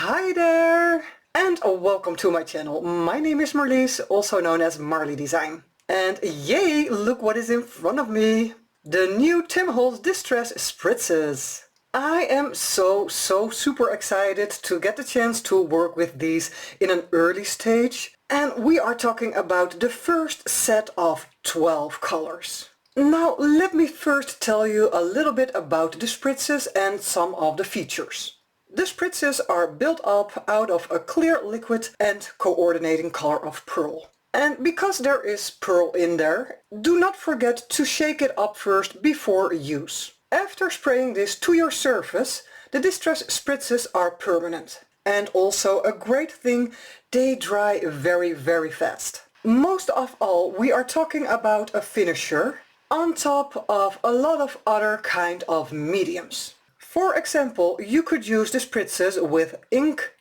Hi there! And welcome to my channel. My name is Marlies, also known as Marley Design. And yay, look what is in front of me! The new Tim Holtz Distress Spritzes. I am so super excited to get the chance to work with these in an early stage. And we are talking about the first set of 12 colors. Now let me first tell you a little bit about the spritzes and some of the features. The spritzes are built up out of a clear liquid and coordinating color of pearl. And because there is pearl in there, do not forget to shake it up first before use. After spraying this to your surface, the distress spritzes are permanent. And also a great thing, they dry very fast. Most of all, we are talking about a finisher on top of a lot of other kind of mediums. For example, you could use the spritzes with ink,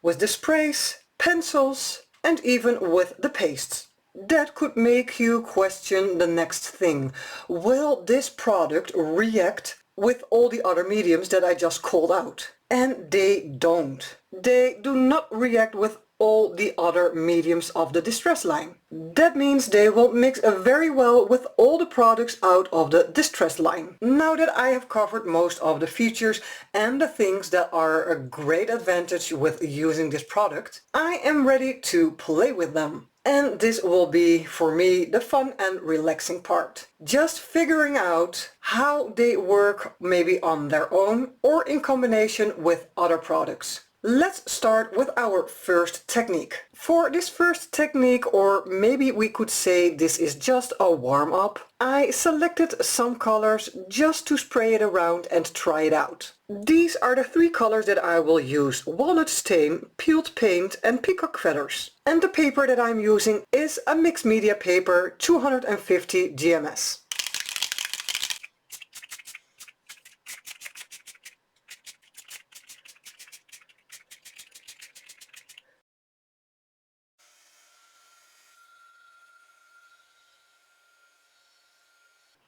with the sprays, pencils, and even with the pastes. That could make you question the next thing. Will this product react with all the other mediums that I just called out? And they don't. They do not react with all the other mediums of the distress line. That means they will mix very well with all the products out of the distress line. Now that I have covered most of the features and the things that are a great advantage with using this product, I am ready to play with them. And this will be, for me, the fun and relaxing part. Just figuring out how they work maybe on their own or in combination with other products. Let's start with our first technique. For this first technique, or maybe we could say this is just a warm-up, I selected some colors just to spray it around and try it out. These are the three colors that I will use: walnut stain, peeled paint and peacock feathers. And the paper that I'm using is a mixed media paper 250 GMS.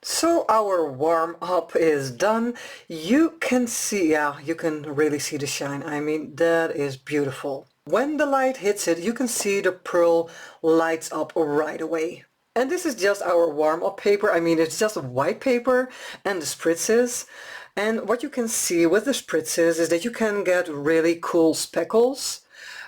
So our warm-up is done. You can see, you can really see the shine. I mean, that is beautiful. When the light hits it, you can see the pearl lights up right away. And this is just our warm-up paper. I mean, it's just white paper and the spritzes. And what you can see with the spritzes is that you can get really cool speckles.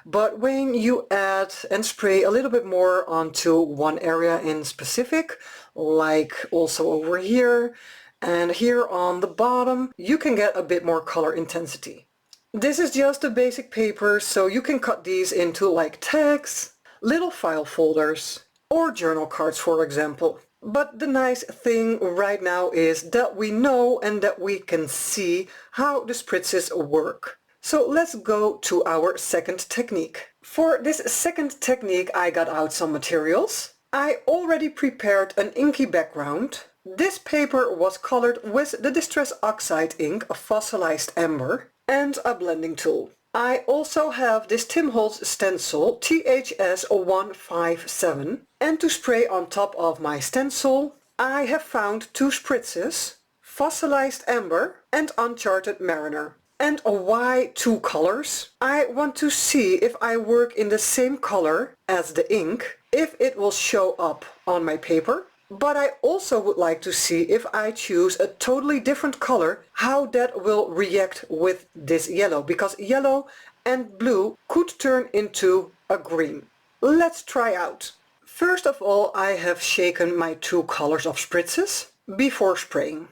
But when you add and spray a little bit more onto one area in specific, like also over here and here on the bottom, you can get a bit more color intensity. This is just a basic paper, so you can cut these into like tags, little file folders, or journal cards, for example. But the nice thing right now is that we know and that we can see how the spritzes work. So let's go to our second technique. For this second technique, I got out some materials. I already prepared an inky background. This paper was colored with the Distress Oxide ink, a fossilized amber, and a blending tool. I also have this Tim Holtz Stencil THS 157, and to spray on top of my stencil, I have found two spritzes, fossilized amber and uncharted mariner. And why two colors? I want to see if I work in the same color as the ink, if it will show up on my paper. But I also would like to see if I choose a totally different color, how that will react with this yellow, because yellow and blue could turn into a green. Let's try out. First of all, I have shaken my two colors of spritzes before spraying.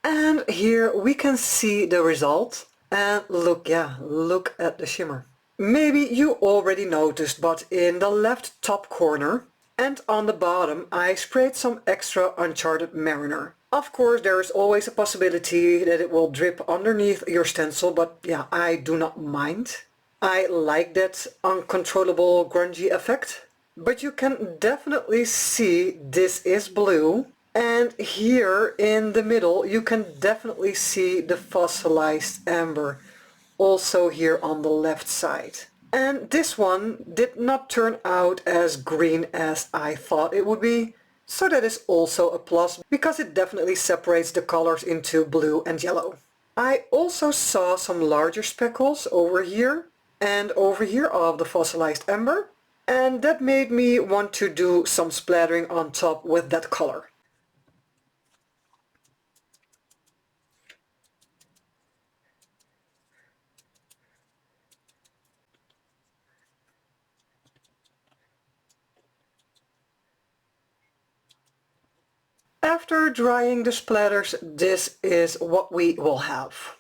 And here we can see the result. And look at the shimmer. Maybe you already noticed, but in the left top corner and on the bottom I sprayed some extra uncharted mariner. Of course, there is always a possibility that it will drip underneath your stencil, but yeah, I do not mind. I like that uncontrollable grungy effect. But you can definitely see this is blue. And here in the middle you can definitely see the fossilized amber, also here on the left side. And this one did not turn out as green as I thought it would be. So that is also a plus because it definitely separates the colors into blue and yellow. I also saw some larger speckles over here and over here of the fossilized amber, and that made me want to do some splattering on top with that color. After drying the splatters, this is what we will have.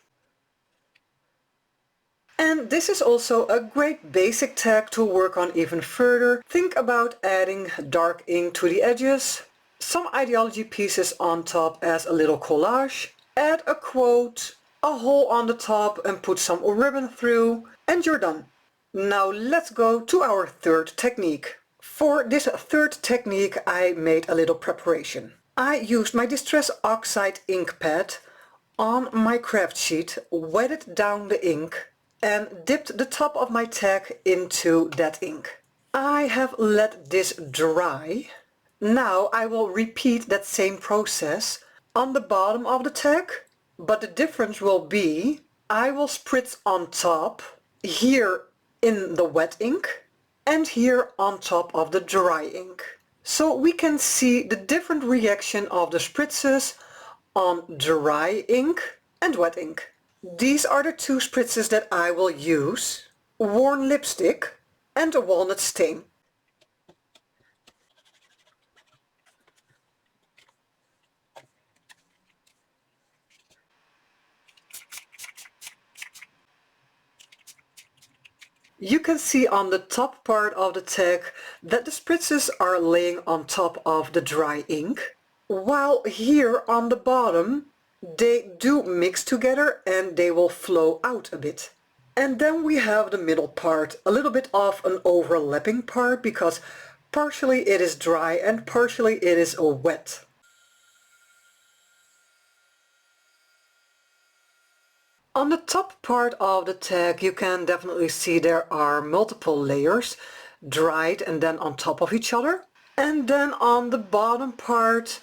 And this is also a great basic tag to work on even further. Think about adding dark ink to the edges, some ideology pieces on top as a little collage, add a quote, a hole on the top and put some ribbon through, and you're done. Now let's go to our third technique. For this third technique I made a little preparation. I used my Distress Oxide ink pad on my craft sheet, wetted down the ink, and dipped the top of my tag into that ink. I have let this dry. Now I will repeat that same process on the bottom of the tag, but the difference will be I will spritz on top, here in the wet ink, and here on top of the dry ink. So we can see the different reaction of the spritzes on dry ink and wet ink. These are the two spritzes that I will use: worn lipstick and a walnut stain. You can see on the top part of the tag that the spritzes are laying on top of the dry ink, while here on the bottom they do mix together and they will flow out a bit. And then we have the middle part, a little bit of an overlapping part because partially it is dry and partially it is wet. On the top part of the tag you can definitely see there are multiple layers, dried and then on top of each other. And then on the bottom part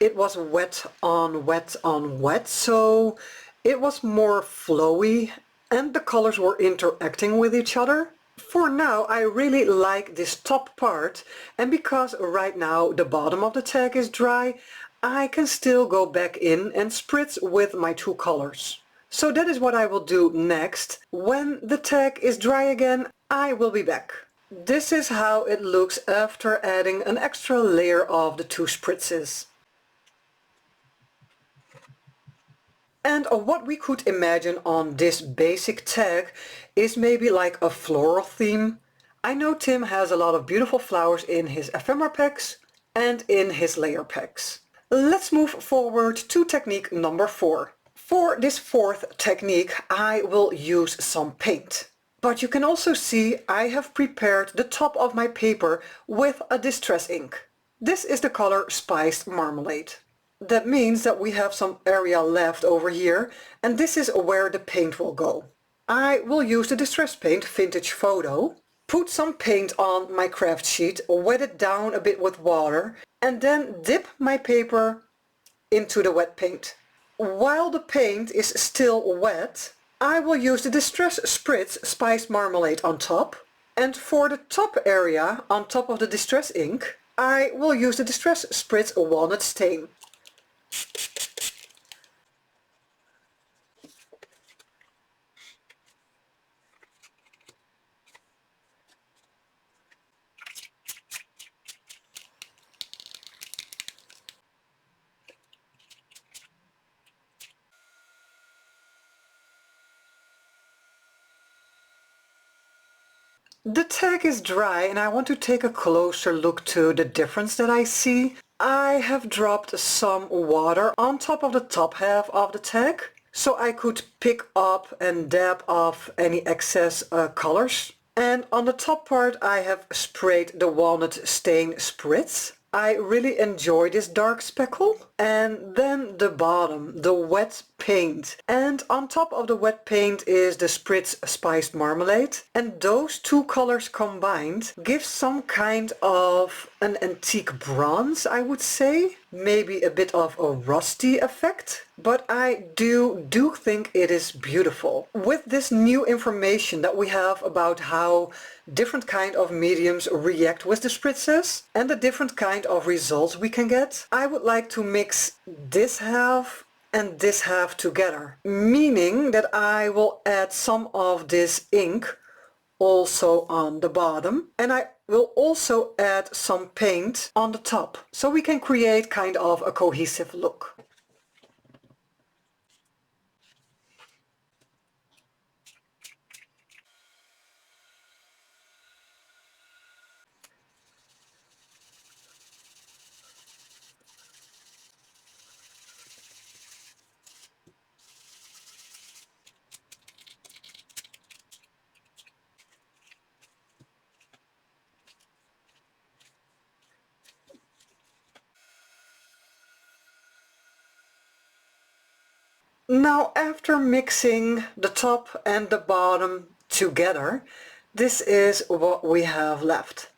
it was wet on wet on wet, so it was more flowy and the colors were interacting with each other. For now I really like this top part, and because right now the bottom of the tag is dry, I can still go back in and spritz with my two colors. So that is what I will do next. When the tag is dry again, I will be back. This is how it looks after adding an extra layer of the two spritzes. And what we could imagine on this basic tag is maybe like a floral theme. I know Tim has a lot of beautiful flowers in his ephemera packs and in his layer packs. Let's move forward to technique number 4. For this fourth technique I will use some paint. But you can also see I have prepared the top of my paper with a distress ink. This is the color Spiced Marmalade. That means that we have some area left over here, and this is where the paint will go. I will use the distress paint Vintage Photo, put some paint on my craft sheet, wet it down a bit with water, and then dip my paper into the wet paint. While the paint is still wet, I will use the Distress Spritz Spiced Marmalade on top, and for the top area on top of the distress ink I will use the Distress Spritz Walnut Stain. The tag is dry and I want to take a closer look to the difference that I see. I have dropped some water on top of the top half of the tag so I could pick up and dab off any excess colors. And on the top part I have sprayed the walnut stain spritz. I really enjoy this dark speckle. And then the bottom, the wet paint. And on top of the wet paint is the Spritz Spiced Marmalade. And those two colors combined give some kind of an antique bronze, I would say. Maybe a bit of a rusty effect. But I do think it is beautiful. With this new information that we have about how different kind of mediums react with the spritzes and the different kind of results we can get, I would like to mix this half and this half together, meaning that I will add some of this ink also on the bottom, and I will also add some paint on the top, so we can create kind of a cohesive look. Now, after mixing the top and the bottom together, this is what we have left.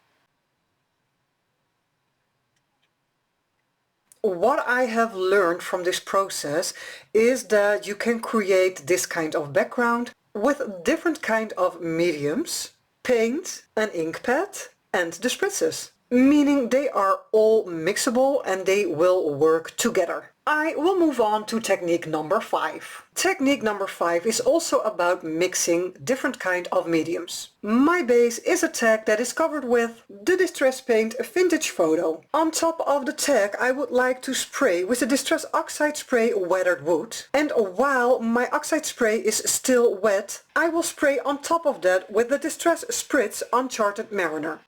What I have learned from this process is that you can create this kind of background with different kind of mediums, paint, an ink pad and the spritzes, meaning they are all mixable and they will work together. I will move on to technique number 5. Technique number 5 is also about mixing different kind of mediums. My base is a tag that is covered with the Distress Paint Vintage Photo. On top of the tag I would like to spray with the Distress Oxide Spray Weathered Wood. And while my Oxide spray is still wet, I will spray on top of that with the Distress Spritz Uncharted Mariner.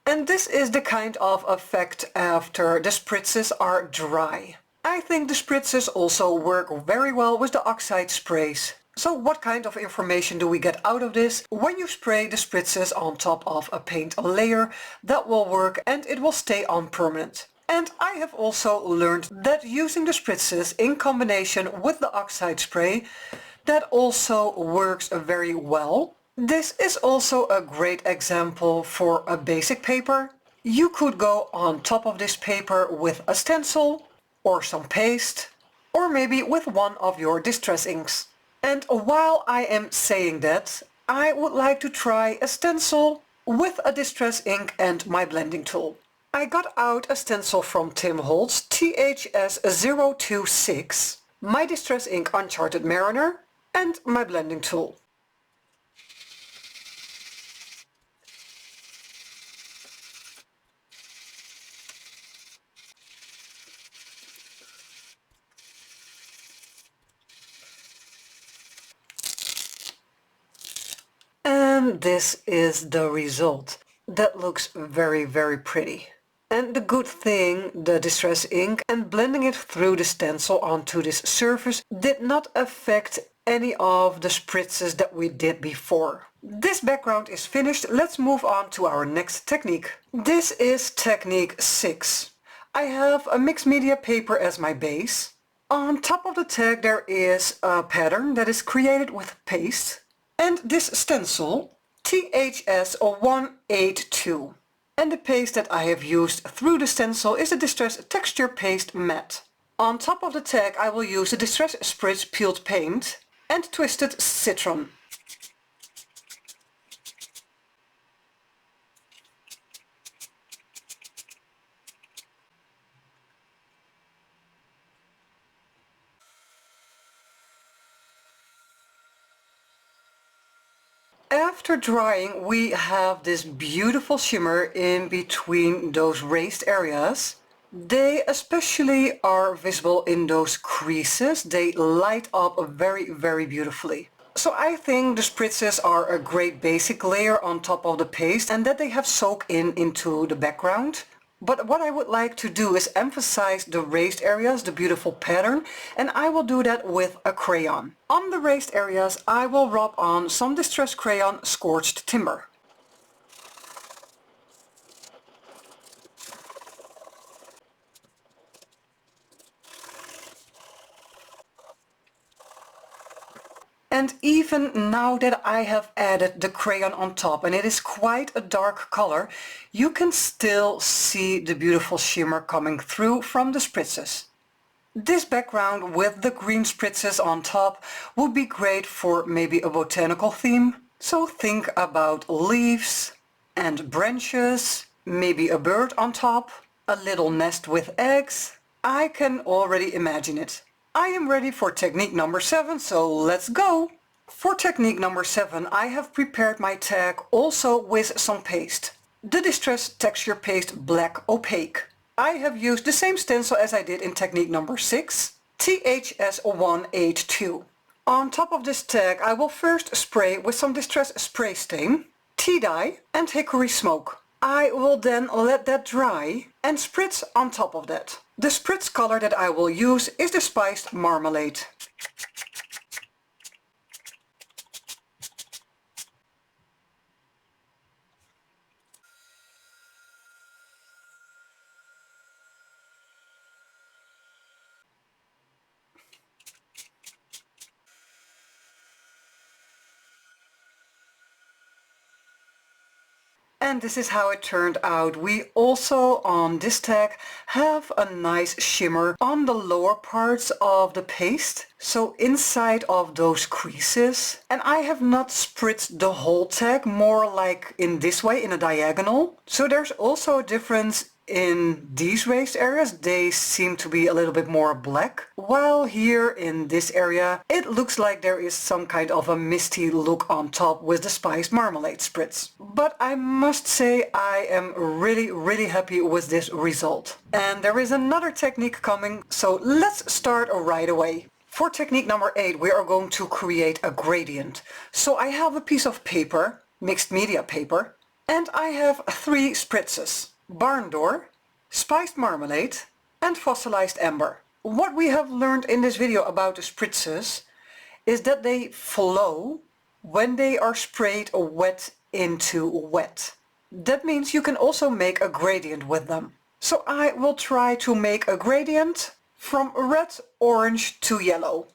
And this is the kind of effect after the spritzes are dry. I think the spritzes also work very well with the oxide sprays. So what kind of information do we get out of this? When you spray the spritzes on top of a paint layer, that will work and it will stay on permanent. And I have also learned that using the spritzes in combination with the oxide spray, that also works very well. This is also a great example for a basic paper. You could go on top of this paper with a stencil or some paste or maybe with one of your distress inks. And while I am saying that, I would like to try a stencil with a distress ink and my blending tool. I got out a stencil from Holtz THS026, my distress ink Uncharted Mariner and my blending tool. And this is the result. That looks very, very pretty. And the good thing, the distress ink and blending it through the stencil onto this surface did not affect any of the spritzes that we did before. This background is finished. Let's move on to our next technique. This is technique 6. I have a mixed media paper as my base. On top of the tag there is a pattern that is created with paste. And this stencil, THS182. And the paste that I have used through the stencil is the Distress Texture Paste Matte. On top of the tag I will use the Distress Spritz Peeled Paint and Twisted Citron. After drying we have this beautiful shimmer in between those raised areas. They especially are visible in those creases. They light up very, very beautifully. So I think the spritzes are a great basic layer on top of the paste and that they have soaked into the background. But what I would like to do is emphasize the raised areas, the beautiful pattern, and I will do that with a crayon. On the raised areas I will rub on some Distress Crayon Scorched Timber. And even now that I have added the crayon on top, and it is quite a dark color, you can still see the beautiful shimmer coming through from the spritzes. This background with the green spritzes on top would be great for maybe a botanical theme. So think about leaves and branches, maybe a bird on top, a little nest with eggs. I can already imagine it. I am ready for technique number 7, so let's go! For technique number 7 I have prepared my tag also with some paste. The Distress Texture Paste Black Opaque. I have used the same stencil as I did in technique number 6, THS1H2. On top of this tag I will first spray with some Distress Spray Stain, tea dye and hickory smoke. I will then let that dry and spritz on top of that. The spritz color that I will use is the Spiced Marmalade. And this is how it turned out. We also on this tag have a nice shimmer on the lower parts of the paste, so inside of those creases. And I have not spritzed the whole tag, more like in this way, in a diagonal. So there's also a difference in these raised areas. They seem to be a little bit more black, while here in this area it looks like there is some kind of a misty look on top with the Spiced Marmalade spritz. But I must say I am really happy with this result. And there is another technique coming, so let's start right away. For technique number 8 we are going to create a gradient. So I have a piece of paper, mixed media paper, and I have 3 spritzes. Barn Door, Spiced Marmalade and Fossilized Amber. What we have learned in this video about the spritzes is that they flow when they are sprayed wet into wet. That means you can also make a gradient with them. So I will try to make a gradient from red, orange to yellow.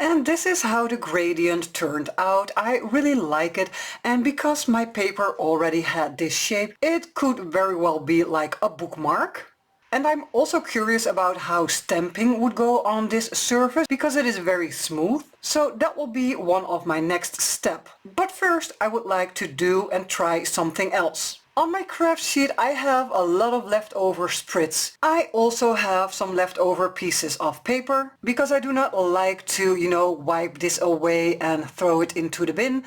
And this is how the gradient turned out. I really like it, and because my paper already had this shape, it could very well be like a bookmark. And I'm also curious about how stamping would go on this surface, because it is very smooth. So that will be one of my next steps. But first I would like to do and try something else. On my craft sheet I have a lot of leftover spritz. I also have some leftover pieces of paper, because I do not like to, wipe this away and throw it into the bin.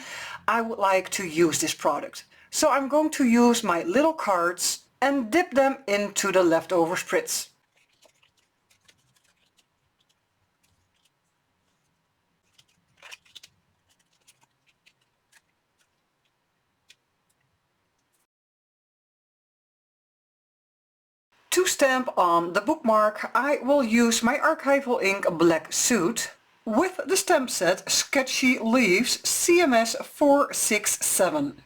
I would like to use this product. So I'm going to use my little cards and dip them into the leftover spritz. To stamp on the bookmark I will use my archival ink black suit with the stamp set Sketchy Leaves CMS 467.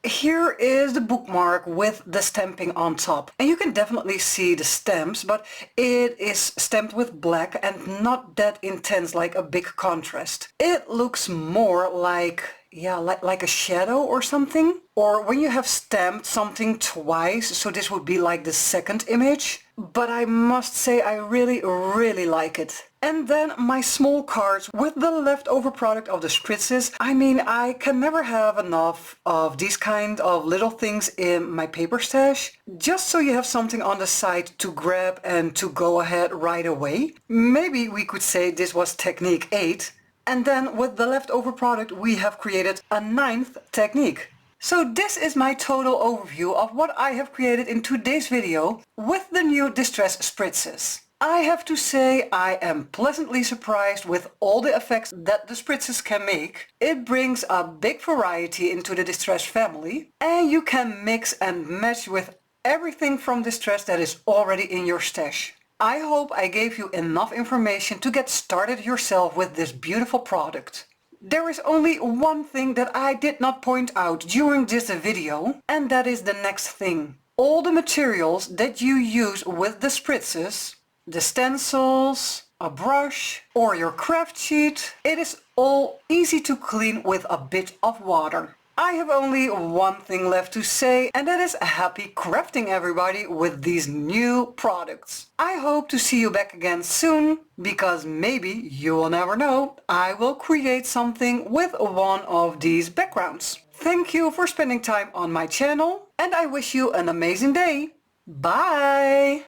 Here is the bookmark with the stamping on top, and you can definitely see the stamps, but it is stamped with black and not that intense, like a big contrast. It looks more like a shadow or something, or when you have stamped something twice, so this would be like the second image. But I must say I really like it. And then my small cards with the leftover product of the spritzes. I mean, I can never have enough of these kind of little things in my paper stash, just so you have something on the side to grab and to go ahead right away. Maybe we could say this was technique 8. And then with the leftover product we have created a 9th technique. So this is my total overview of what I have created in today's video with the new Distress Spritzes. I have to say I am pleasantly surprised with all the effects that the Spritzes can make. It brings a big variety into the Distress family and you can mix and match with everything from Distress that is already in your stash. I hope I gave you enough information to get started yourself with this beautiful product. There is only one thing that I did not point out during this video, and that is the next thing. All the materials that you use with the Spritzes, the stencils, a brush or your craft sheet, it is all easy to clean with a bit of water. I have only one thing left to say, and that is happy crafting everybody with these new products. I hope to see you back again soon, because maybe, you will never know, I will create something with one of these backgrounds. Thank you for spending time on my channel, and I wish you an amazing day. Bye!